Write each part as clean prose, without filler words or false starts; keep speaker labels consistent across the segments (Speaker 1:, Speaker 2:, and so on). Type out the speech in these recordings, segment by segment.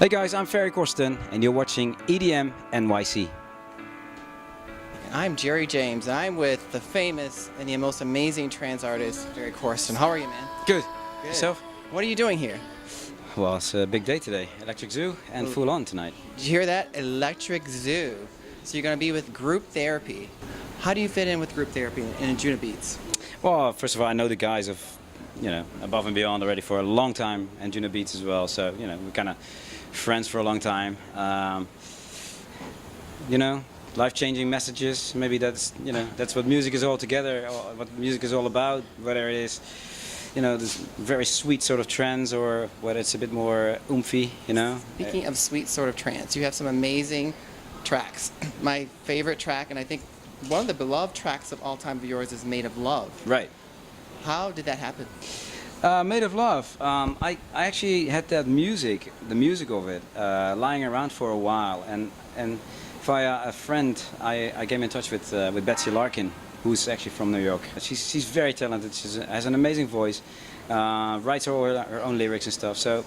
Speaker 1: Hey guys, I'm Ferry Corsten and you're watching EDM NYC.
Speaker 2: I'm Jerry James, and I'm with the famous and the most amazing trance artist, Ferry Corsten. How are you, man?
Speaker 1: Good.
Speaker 2: Good.
Speaker 1: Yourself?
Speaker 2: What are you doing here?
Speaker 1: Well, it's a big day today. Electric Zoo and full on tonight.
Speaker 2: Did you hear that? Electric Zoo. So you're going to be with Group Therapy. How do you fit in with Group Therapy in Juno Beats?
Speaker 1: Well, first of all, I know the guys of, Above and Beyond already for a long time, and Juno Beats as well. So, we're kind of friends for a long time. Life-changing messages. Maybe that's what music is all together, or what music is all about. Whether it is, this very sweet sort of trance, or whether it's a bit more oomphy.
Speaker 2: Speaking of sweet sort of trance, you have some amazing tracks. My favorite track, and I think one of the beloved tracks of all time of yours, is Made of Love.
Speaker 1: Right.
Speaker 2: How did that happen?
Speaker 1: Made of Love. I actually had the music of it, lying around for a while, and via a friend, I came in touch with Betsy Larkin, who's actually from New York. She's very talented. She has an amazing voice, writes all her own lyrics and stuff. So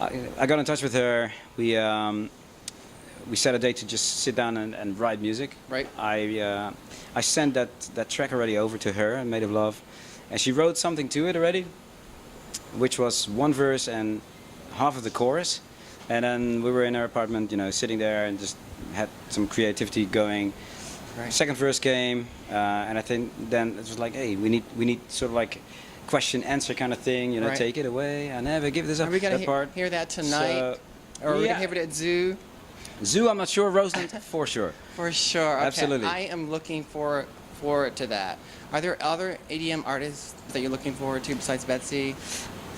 Speaker 1: I got in touch with her. We set a date to just sit down and write music.
Speaker 2: Right.
Speaker 1: I sent that track already over to her, Made of Love, and she wrote something to it already, which was one verse and half of the chorus. And then we were in her apartment, sitting there and just had some creativity going.
Speaker 2: Right.
Speaker 1: Second verse came, and I think then it was like, hey, we need sort of like question answer kind of thing,
Speaker 2: Right.
Speaker 1: Take it away. I never give this up.
Speaker 2: Are we going
Speaker 1: that part.
Speaker 2: to hear that tonight? Or are we going to hear it at Zoo?
Speaker 1: Zoo, I'm not sure. Roseland, for sure.
Speaker 2: For sure. Okay.
Speaker 1: Absolutely.
Speaker 2: I am looking forward to that. Are there other EDM artists that you're looking forward to besides Betsy?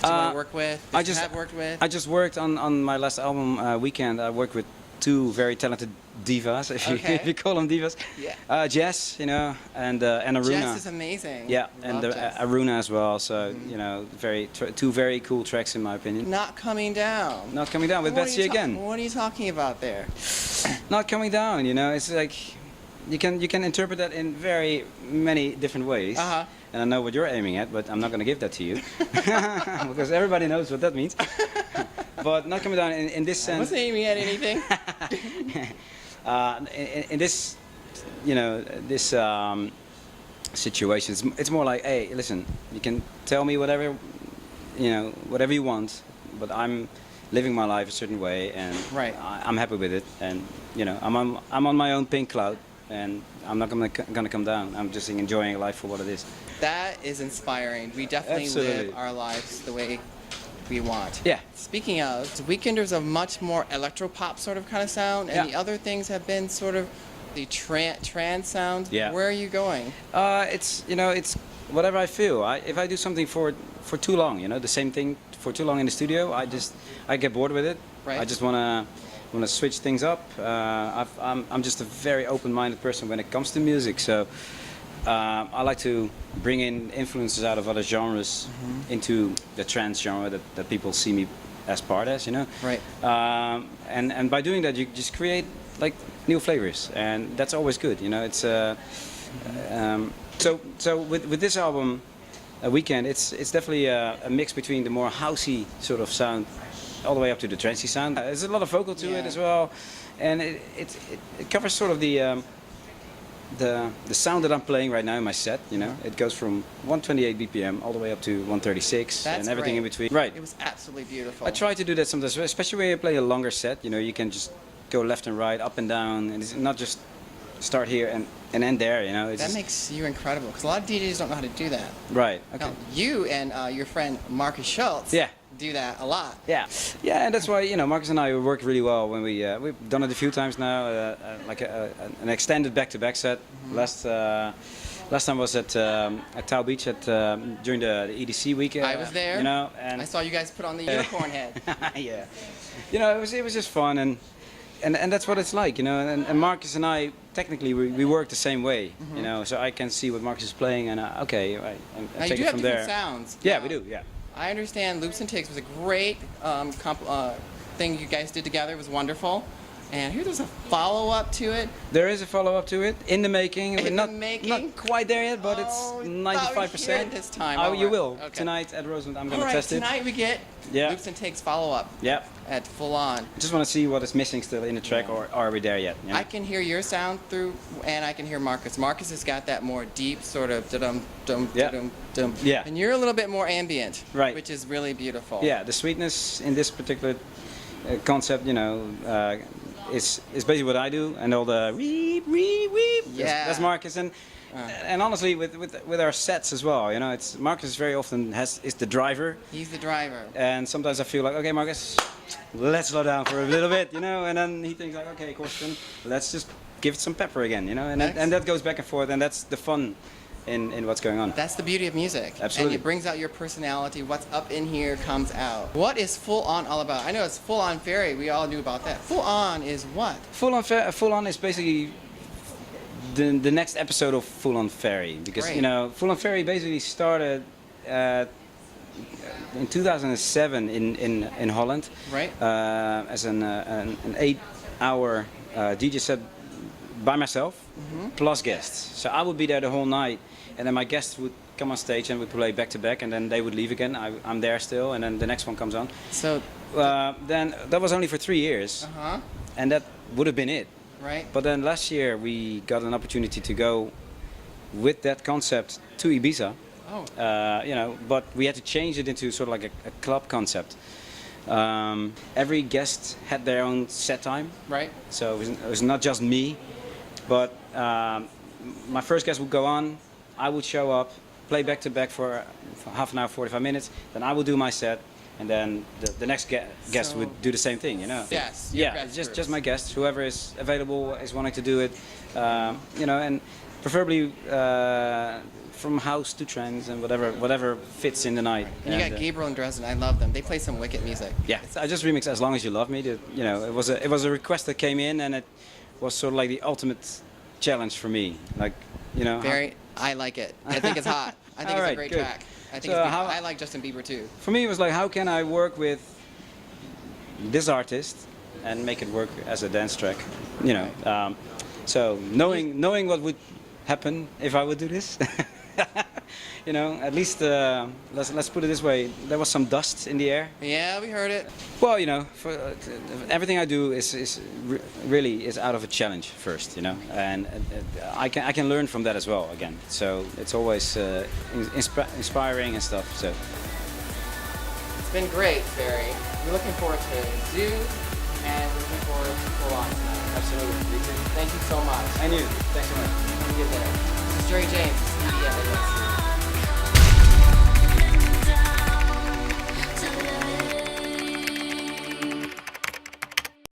Speaker 2: Do you want to work with?
Speaker 1: I just worked on my last album, Weekend. I worked with two very talented divas, if you call them divas.
Speaker 2: Yeah.
Speaker 1: Jess, and Aruna.
Speaker 2: Jess is amazing.
Speaker 1: Yeah,
Speaker 2: Love
Speaker 1: and
Speaker 2: Jess.
Speaker 1: Aruna as well. So two very cool tracks in my opinion.
Speaker 2: Not Coming Down.
Speaker 1: Not Coming Down with
Speaker 2: What are
Speaker 1: Betsy
Speaker 2: you
Speaker 1: again.
Speaker 2: What are you talking about there?
Speaker 1: Not Coming Down. It's like you can interpret that in very many different ways.
Speaker 2: Uh-huh.
Speaker 1: And I know what you're aiming at, but I'm not going to give that to you because everybody knows what that means. But Not Coming Down in this sense.
Speaker 2: I wasn't aiming at anything.
Speaker 1: In this, this situation, it's more like, hey, listen, you can tell me whatever, whatever you want, but I'm living my life a certain way, and
Speaker 2: Right.
Speaker 1: I'm happy with it, and I'm on my own pink cloud, and I'm not gonna come down. I'm just enjoying life for what it is.
Speaker 2: That is inspiring. We definitely
Speaker 1: Absolutely.
Speaker 2: live our lives the way we want.
Speaker 1: Yeah.
Speaker 2: Speaking of, Weekenders a much more electro-pop sort of kind of sound, and
Speaker 1: Yeah.
Speaker 2: the other things have been sort of the trance sound.
Speaker 1: Yeah.
Speaker 2: Where are you going?
Speaker 1: It's whatever I feel. If I do something for too long, the same thing for too long in the studio, I get bored with it.
Speaker 2: Right.
Speaker 1: I just wanna switch things up. I'm just a very open-minded person when it comes to music, so I like to bring in influences out of other genres into the trance genre that people see me as part as,
Speaker 2: Right.
Speaker 1: And by doing that, you just create like new flavors, and that's always good. It's so with this album, Weekend, it's definitely a mix between the more housey sort of sound all the way up to the trancey sound. There's a lot of vocal to it as well, and it covers sort of the sound that I'm playing right now in my set. It goes from 128 BPM all the way up to 136
Speaker 2: That's
Speaker 1: and everything in
Speaker 2: great.
Speaker 1: between. Right.
Speaker 2: It was absolutely beautiful.
Speaker 1: I try to do that sometimes, especially when you play a longer set. You can just go left and right, up and down, and it's not just start here and end there.
Speaker 2: That makes you incredible, because a lot of DJs don't know how to do that.
Speaker 1: Right. Okay.
Speaker 2: Now, you and your friend Marcus Schultz do that a lot.
Speaker 1: Yeah, and that's why Marcus and I work really well when we've done it a few times now, like an extended back-to-back set. Last time was at Tau Beach during the EDC week.
Speaker 2: I was there.
Speaker 1: And
Speaker 2: I saw you guys put on the unicorn head.
Speaker 1: yeah, it was just fun, and that's what it's like, And Marcus and I technically we work the same way, So I can see what Marcus is playing, and I
Speaker 2: Now
Speaker 1: take
Speaker 2: you
Speaker 1: it
Speaker 2: do have
Speaker 1: from
Speaker 2: different
Speaker 1: there.
Speaker 2: sounds.
Speaker 1: Yeah, we do. Yeah.
Speaker 2: I understand Loops and Takes was a great thing you guys did together. It was wonderful. And here there's a follow-up to it.
Speaker 1: There is a follow-up to it in the making.
Speaker 2: In
Speaker 1: We're
Speaker 2: the
Speaker 1: not
Speaker 2: making?
Speaker 1: quite there yet, but it's
Speaker 2: Oh,
Speaker 1: 95%.
Speaker 2: hear it this time.
Speaker 1: Oh,
Speaker 2: All
Speaker 1: you
Speaker 2: right.
Speaker 1: will
Speaker 2: Okay.
Speaker 1: tonight at Roseland. I'm
Speaker 2: All
Speaker 1: gonna
Speaker 2: right,
Speaker 1: test it.
Speaker 2: tonight we get
Speaker 1: Yeah.
Speaker 2: Loops and Takes follow-up
Speaker 1: Yeah.
Speaker 2: at full on.
Speaker 1: I just want to see what is missing still in the track, or are we there yet? You know?
Speaker 2: I can hear your sound through, and I can hear Marcus. Marcus has got that more deep sort of dum dum
Speaker 1: Yeah.
Speaker 2: dum dum.
Speaker 1: Yeah.
Speaker 2: And you're a little bit more ambient,
Speaker 1: Right.
Speaker 2: which is really beautiful.
Speaker 1: Yeah, the sweetness in this particular concept, you know, is basically what I do, and all the weep, weep, weep.
Speaker 2: Yeah.
Speaker 1: That's Marcus, and honestly, with our sets as well, you know, it's Marcus very often is the driver,
Speaker 2: He's the driver.
Speaker 1: and sometimes I feel like, okay, Marcus, let's slow down for a little bit, you know, and then he thinks like, okay, Corsten, let's just give it some pepper again, you know, and that goes back and forth, and that's the fun in what's going on.
Speaker 2: That's the beauty of music.
Speaker 1: Absolutely.
Speaker 2: And it brings out your personality. What's up in here comes out. What is Full On all about? I know it's Full On Ferry. We all knew about that. Full On is what?
Speaker 1: Full on is basically the next episode of Full On Ferry, because
Speaker 2: Great.
Speaker 1: you know, Full On Ferry basically started in 2007 in Holland,
Speaker 2: Right.
Speaker 1: As an 8-hour DJ set by myself, plus guests. So I would be there the whole night, and then my guests would come on stage and would play back to back, and then they would leave again. I'm there still, and then the next one comes on.
Speaker 2: So,
Speaker 1: Then that was only for 3 years, and that would have been it.
Speaker 2: right?
Speaker 1: But then last year we got an opportunity to go with that concept to Ibiza.
Speaker 2: Oh,
Speaker 1: You know, but we had to change it into sort of like a club concept. Every guest had their own set time,
Speaker 2: right.
Speaker 1: so it was not just me. But my first guest would go on, I would show up, play back to back for half an hour, 45 minutes. Then I would do my set, and then the next guest
Speaker 2: So-
Speaker 1: would do the same thing. You know.
Speaker 2: Yes, your
Speaker 1: Yeah,
Speaker 2: guest
Speaker 1: just
Speaker 2: groups.
Speaker 1: my guests, whoever is available is wanting to do it. You know, and preferably from house to trance and whatever fits in the night.
Speaker 2: And you got Gabriel and Dresden. I love them. They play some wicked music.
Speaker 1: Yeah, I just remixed "As Long as You Love Me." You know, it was a request that came in, and it was sort of like the ultimate challenge for me. Like, you know,
Speaker 2: Very. I like it. I think it's hot. I think
Speaker 1: All
Speaker 2: it's a
Speaker 1: right,
Speaker 2: great
Speaker 1: good.
Speaker 2: track. I think
Speaker 1: So
Speaker 2: it's beautiful.
Speaker 1: how-
Speaker 2: I like Justin Bieber too.
Speaker 1: for me it was like, how can I work with this artist and make it work as a dance track? You know, so knowing what would happen if I would do this. You know, at least let's put it this way: there was some dust in the air.
Speaker 2: Yeah, we heard it.
Speaker 1: Well, you know, everything I do is really out of a challenge first, you know, and I can learn from that as well again. So it's always inspiring and stuff. So
Speaker 2: It's been great, Ferry. We're looking forward to Zoo, and we're looking forward to Full On tonight.
Speaker 1: absolutely,
Speaker 2: Thank you so much.
Speaker 1: and you, thanks so much.
Speaker 2: Have a good day. This is Jerry James, EDM.